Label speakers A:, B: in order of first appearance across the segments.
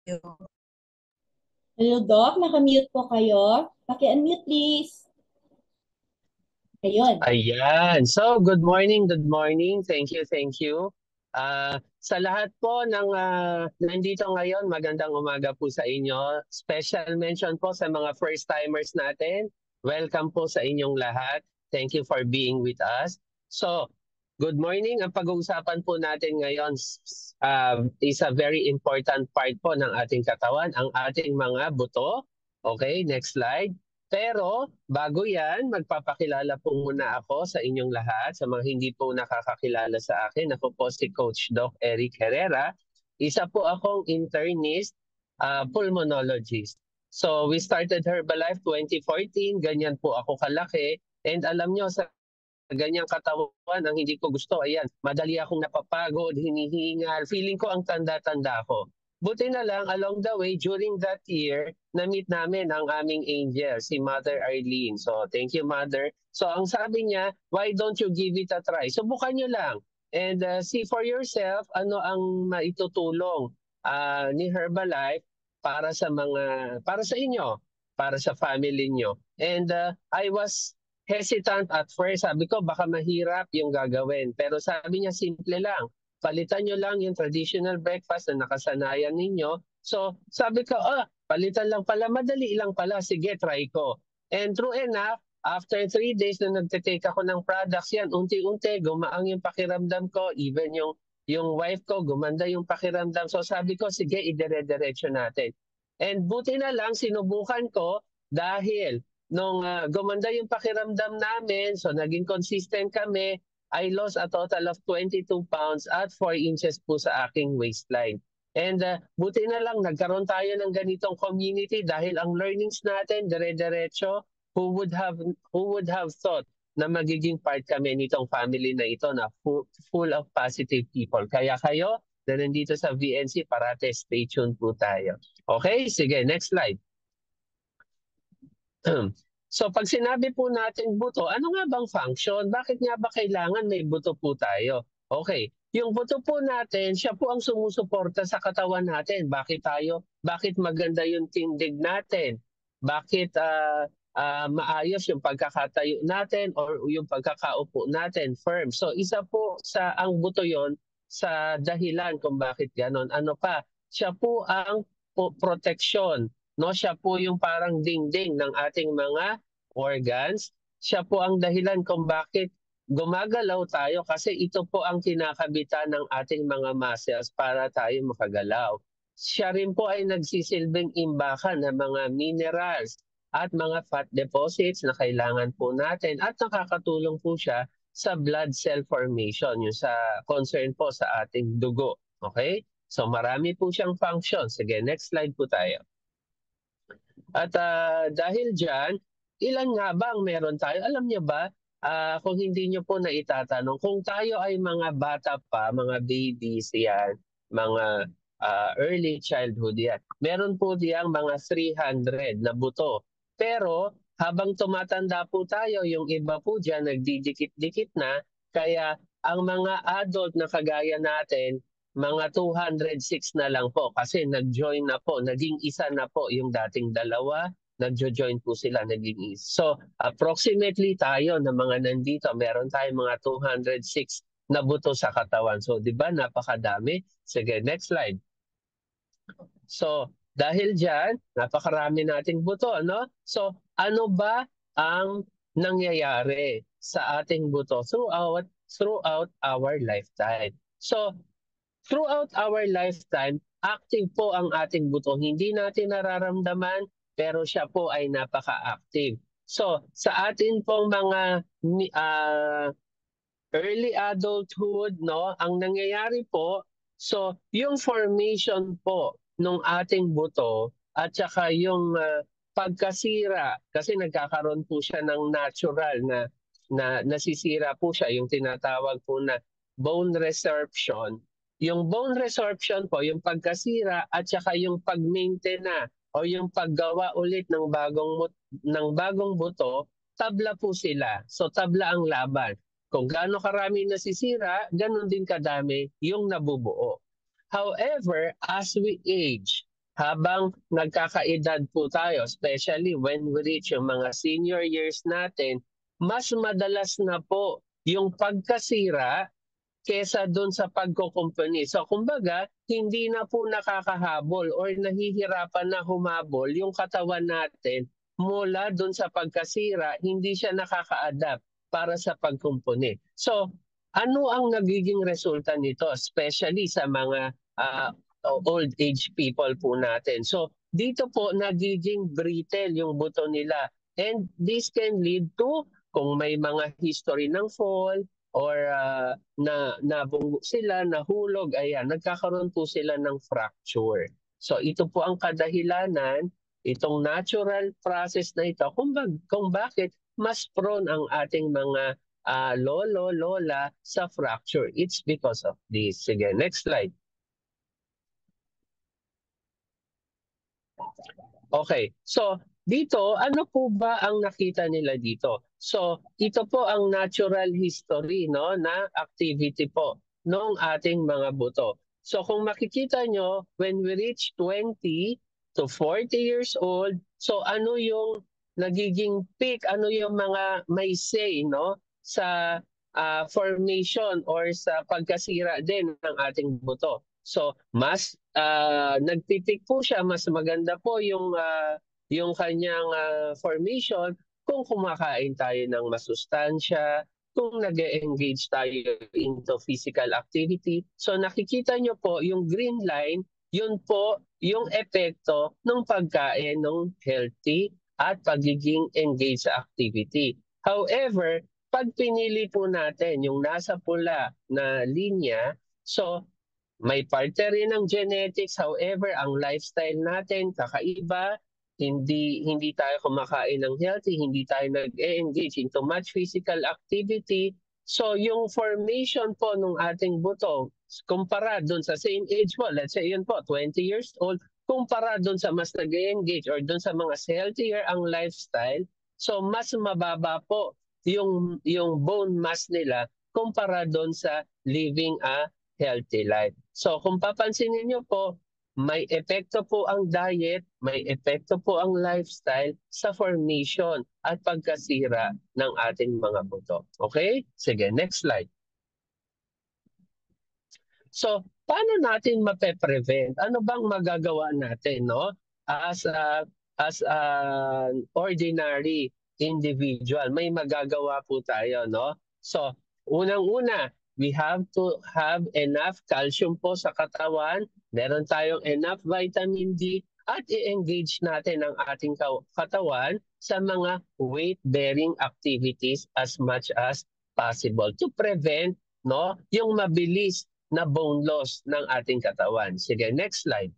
A: Hello, Doc. Nakamute po kayo. Paki-unmute, please. Ayun.
B: Ayan. So, good morning, good morning. Thank you, thank you. Sa lahat po ng nandito ngayon, magandang umaga po sa inyo. Special mention po sa mga first-timers natin. Welcome po sa inyong lahat. Thank you for being with us. So, good morning. Ang pag-uusapan po natin ngayon is a very important part po ng ating katawan, ang ating mga buto. Okay, next slide. Pero bago yan, magpapakilala po muna ako sa inyong lahat. Sa mga hindi po nakakakilala sa akin, ako po si Coach Doc Eric Herrera. Isa po akong internist, pulmonologist. So we started Herbalife 2014, ganyan po ako kalaki. And alam nyo, sa ganyang katawan, ang hindi ko gusto, ayan, madali akong napapagod, hinihingal, feeling ko ang tanda-tanda ko. Buti na lang, along the way, during that year, na-meet namin ang aming angel, si Mother Arlene. So, thank you, Mother. So, ang sabi niya, why don't you give it a try? Subukan nyo lang. And see for yourself, ano ang maitutulong ni Herbalife para sa inyo, para sa family nyo. And I was hesitant at first. Sabi ko, baka mahirap yung gagawin. Pero sabi niya, simple lang. Palitan nyo lang yung traditional breakfast na nakasanayan ninyo. So, sabi ko, palitan lang pala, madali lang pala. Sige, try ko. And true enough, after 3 days na nagtitake ako ng products yan, unti-unti, gumaang yung pakiramdam ko. Even yung wife ko, gumanda yung pakiramdam. So sabi ko, sige, idire-diretso natin. And buti na lang, sinubukan ko dahil nung gumanda yung pakiramdam namin, so naging consistent kami, I lost a total of 22 pounds at 4 inches po sa aking waistline. And buti na lang nagkaroon tayo ng ganitong community dahil ang learnings natin dire-diretso. Who would have thought na magiging part kami nitong family na ito na full of positive people. Kaya kayo na nandito sa VNC, parate stay tuned po tayo. Okay, sige, next slide. So pag sinabi po natin buto, ano nga bang function? Bakit nga ba kailangan may buto po tayo? Okay, yung buto po natin, siya po ang sumusuporta sa katawan natin. Bakit maganda yung tindig natin? Bakit maayos yung pagkakatayo natin or yung pagkakaupo natin firm? So isa po sa ang buto yon sa dahilan kung bakit ganon. Ano pa? Siya po ang protection, no? Siya po yung parang dingding ng ating mga organs. Siya po ang dahilan kung bakit gumagalaw tayo kasi ito po ang kinakabitan ng ating mga muscles para tayo makagalaw. Siya rin po ay nagsisilbing imbakan ng mga minerals at mga fat deposits na kailangan po natin at nakakatulong po siya sa blood cell formation, yung sa concern po sa ating dugo. Okay? So marami po siyang function. Sige, next slide po tayo. At dahil dyan, ilan nga ba ang meron tayo? Alam niyo ba, kung hindi niyo po naitatanong, kung tayo ay mga bata pa, mga babies yan, mga early childhood yan, meron po diyang mga 300 na buto. Pero habang tumatanda po tayo, yung iba po dyan nagdidikit-dikit na, kaya ang mga adult na kagaya natin, mga 206 na lang po kasi nag-join na po, naging isa na po yung dating dalawa, nag-join po sila, naging isa. So approximately tayo na mga nandito, meron tayong mga 206 na buto sa katawan. So di ba napakadami? Sige, next slide. So dahil dyan, napakarami nating buto, ano? So ano ba ang nangyayari sa ating buto throughout our lifetime? So throughout our lifetime, active po ang ating buto. Hindi natin nararamdaman, pero siya po ay napaka-active. So, sa atin pong mga early adulthood, no, ang nangyayari po, so yung formation po ng ating buto at saka yung pagkasira, kasi nagkakaroon po siya ng natural na nasisira po siya, yung tinatawag po na bone resorption. Yung bone resorption po, yung pagkasira at saka yung pag-maintain na o yung paggawa ulit ng bagong buto, tabla po sila. So tabla ang laban. Kung gaano karami nasisira, ganun din kadami yung nabubuo. However, as we age, habang nagkakaedad po tayo, especially when we reach yung mga senior years natin, mas madalas na po yung pagkasira kesa doon sa pagkukumpuni. So kumbaga, hindi na po nakakahabol or nahihirapan na humabol yung katawan natin mula doon sa pagkasira, hindi siya nakaka-adapt para sa pagkumpuni. So ano ang nagiging resulta nito, especially sa mga old age people po natin? So dito po nagiging brittle yung buto nila, and this can lead to, kung may mga history ng fall or na nabunggo sila, nahulog, ayan, nagkakaroon po sila ng fracture. So ito po ang kadahilanan, itong natural process na ito, kung bakit mas prone ang ating mga lolo, lola sa fracture. It's because of this. Sige, next slide. Okay, so dito, ano po ba ang nakita nila dito? So ito po ang natural history, no, na activity po ng ating mga buto. So kung makikita nyo, when we reach 20 to 40 years old, so ano yung nagiging peak, ano yung mga may say, no, sa formation or sa pagkasira din ng ating buto. So mas nagpipik po siya, mas maganda po yung kanyang formation kung kumakain tayo ng masustansya, kung nag-engage tayo into physical activity. So nakikita nyo po yung green line, yun po yung epekto ng pagkain ng healthy at pagiging engaged sa activity. However, pag pinili po natin yung nasa pula na linya, so may parte rin ng genetics, however, ang lifestyle natin kakaiba, hindi tayo kumakain ng healthy, hindi tayo nag-engage into much physical activity. So yung formation po ng ating buto, kumpara doon sa same age po, let's say yun po, 20 years old, kumpara doon sa mas nag-engage or doon sa mga healthier ang lifestyle, so mas mababa po yung bone mass nila kumpara doon sa living a healthy life. So kung papansinin niyo po, may epekto po ang diet, may epekto po ang lifestyle sa formation at pagkasira ng ating mga buto. Okay? Sige, next slide. So, paano natin mape-prevent? Ano bang magagawa natin, no? As an ordinary individual, may magagawa po tayo, no? So, unang-una, we have to have enough calcium po sa katawan, meron tayong enough vitamin D, at i-engage natin ang ating katawan sa mga weight-bearing activities as much as possible to prevent, no, yung mabilis na bone loss ng ating katawan. Sige, next slide.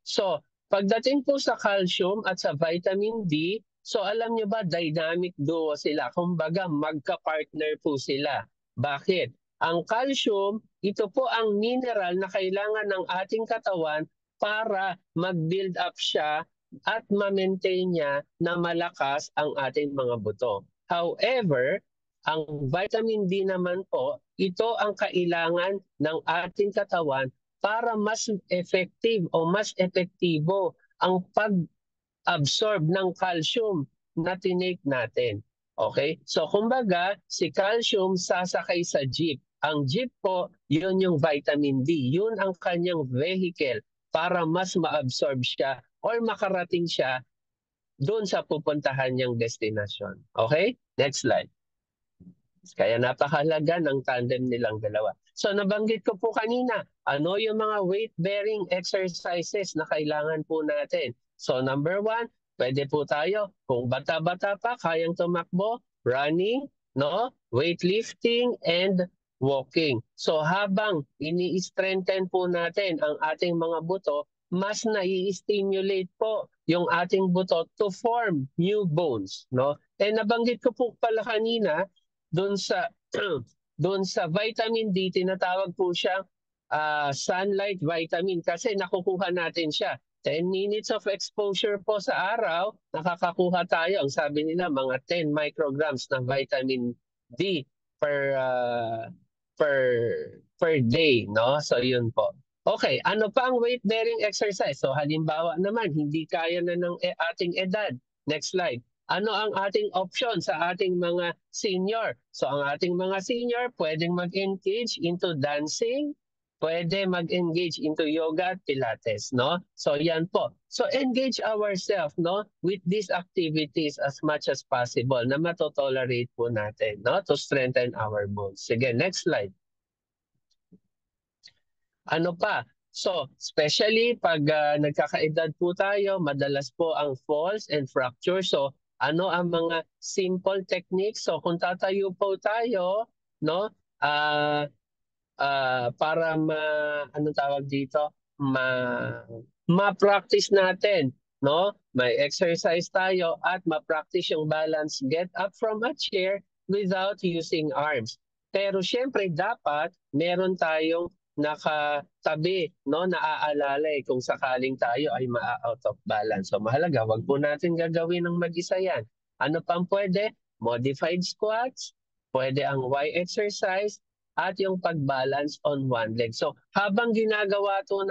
B: So, pagdating po sa calcium at sa vitamin D, so alam nyo ba, dynamic duo sila. Kumbaga, magka-partner po sila. Bakit? Ang calcium, ito po ang mineral na kailangan ng ating katawan para mag-build up siya at ma-maintain niya na malakas ang ating mga buto. However, ang vitamin D naman po, ito ang kailangan ng ating katawan para mas effective o mas epektibo ang pag-absorb ng calcium na tinake natin. Okay? So kumbaga, si calcium sasakay sa jeep. Ang jeep po, yun yung vitamin D. Yun ang kanyang vehicle para mas ma-absorb siya or makarating siya doon sa pupuntahan niyang destination. Okay? Next slide. Kaya napakahalaga ng tandem nilang dalawa. So nabanggit ko po kanina, ano yung mga weight-bearing exercises na kailangan po natin? So number 1, pwede po tayo, kung bata-bata pa, kayang tumakbo, running, no, weightlifting, and walking. So habang ini-strengthen po natin ang ating mga buto, mas nai-stimulate po yung ating buto to form new bones, no? And nabanggit ko po pala kanina, doon sa doon sa vitamin D, tinatawag po siya sunlight vitamin kasi nakukuha natin siya. 10 minutes of exposure po sa araw, nakakakuha tayo, ang sabi nila, mga 10 micrograms ng vitamin D per per day, no? So yun po. Okay, ano pa ang weight-bearing exercise? So halimbawa naman, hindi kaya na ng ating edad. Next slide. Ano ang ating option sa ating mga senior? So ang ating mga senior, pwedeng mag-engage into dancing, pwede mag-engage into yoga at pilates, no? So yan po. So engage ourselves, no, with these activities as much as possible na matotolerate po natin, no, to strengthen our bones. Sige, next slide. Ano pa? So, especially pag nagkakaedad po tayo, madalas po ang falls and fracture. So, ano ang mga simple techniques? So, kung tatayo po tayo, no, para anong tawag dito? Ma-practice natin, no? May exercise tayo at ma-practice yung balance, get up from a chair without using arms. Pero syempre dapat meron tayong nakatabi, no, naaalala kung sakaling tayo ay ma-out of balance. So mahalaga, wag po natin gagawin ng mag-isa yan. Ano pang pwede? Modified squats, pwede ang Y exercise, at yung pag-balance on one leg. So habang ginagawa po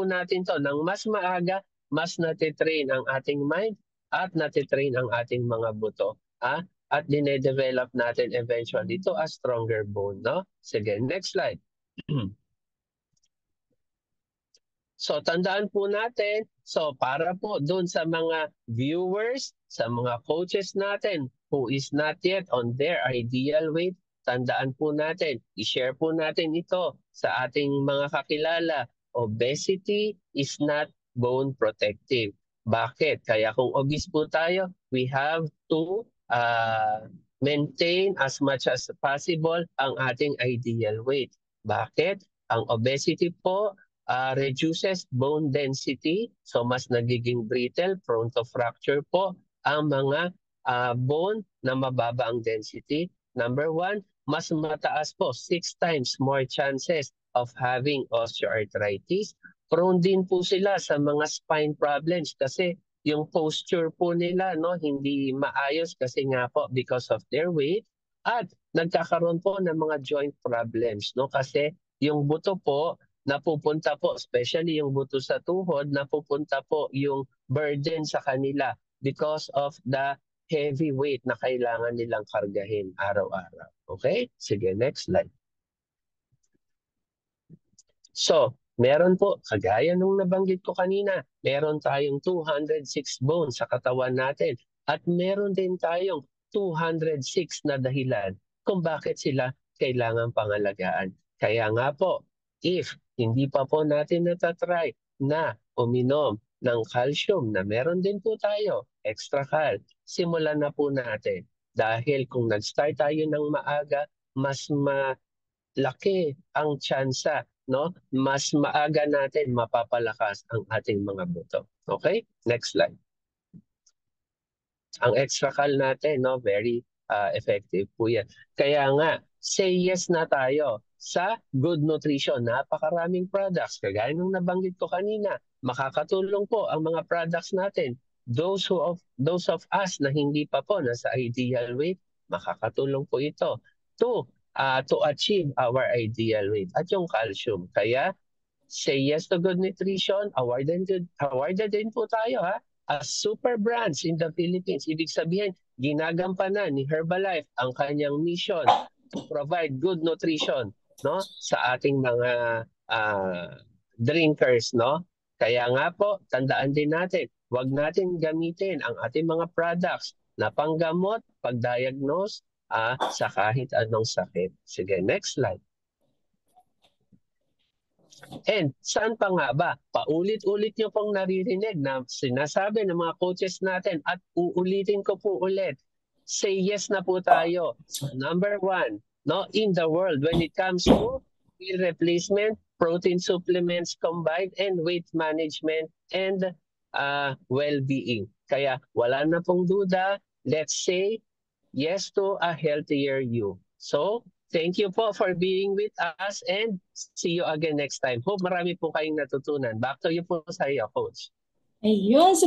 B: natin to ng mas maaga, mas natitrain ang ating mind at natitrain ang ating mga buto. At dinedevelop natin eventually to a stronger bone. No? Sige, next slide. So tandaan po natin, so para po doon sa mga viewers, sa mga coaches natin who is not yet on their ideal weight, tandaan po natin, i-share po natin ito sa ating mga kakilala. Obesity is not bone protective. Bakit? Kaya kung obese po tayo, we have to maintain as much as possible ang ating ideal weight. Bakit? Ang obesity po reduces bone density, so mas nagiging brittle, prone to fracture po ang mga bone na mababa ang density. Number one, mas mataas po, 6 times more chances of having osteoarthritis. Prone din po sila sa mga spine problems kasi yung posture po nila, no, hindi maayos kasi nga po because of their weight, at nagkakaroon po ng mga joint problems, no, kasi yung buto po napupunta po, especially yung buto sa tuhod, napupunta po yung burden sa kanila because of the heavy weight na kailangan nilang kargahin araw-araw. Okay? Sige, next slide. So, meron po, kagaya nung nabanggit ko kanina, meron tayong 206 bones sa katawan natin at meron din tayong 206 na dahilan kung bakit sila kailangan pangalagaan. Kaya nga po, if hindi pa po natin natatry na uminom ng calcium na meron din po tayo, extra cal, simulan na po natin. Dahil kung nag-start tayo ng maaga, mas malaki ang tsansa, no? Mas maaga natin mapapalakas ang ating mga buto. Okay? Next slide. Ang extra cal natin, no, very effective po yan. Kaya nga, say yes na tayo sa good nutrition. Napakaraming products. Kagaya nung nabanggit ko kanina, makakatulong po ang mga products natin. Those of us na hindi pa po nasa ideal weight, makakatulong po ito to achieve our ideal weight at yung calcium. Kaya say yes to good nutrition, awarded din po tayo as super brands in the Philippines. Ibig sabihin, ginagampanan ni Herbalife ang kanyang mission to provide good nutrition, no, sa ating mga drinkers, no? Kaya nga po, tandaan din natin, wag natin gamitin ang ating mga products na panggamot, pag-diagnose sa kahit anong sakit. Sige, next slide. And saan pa nga ba? Paulit-ulit nyo pong naririnig na sinasabi ng mga coaches natin at uulitin ko po ulit. Say yes na po tayo. Number one, no, in the world when it comes to meal replacement, protein supplements combined, and weight management and well-being. Kaya wala na pong duda. Let's say yes to a healthier you. So, thank you po for being with us and see you again next time. Hope marami po kayong natutunan. Back to you po sa iyo, Coach.
A: Ayun.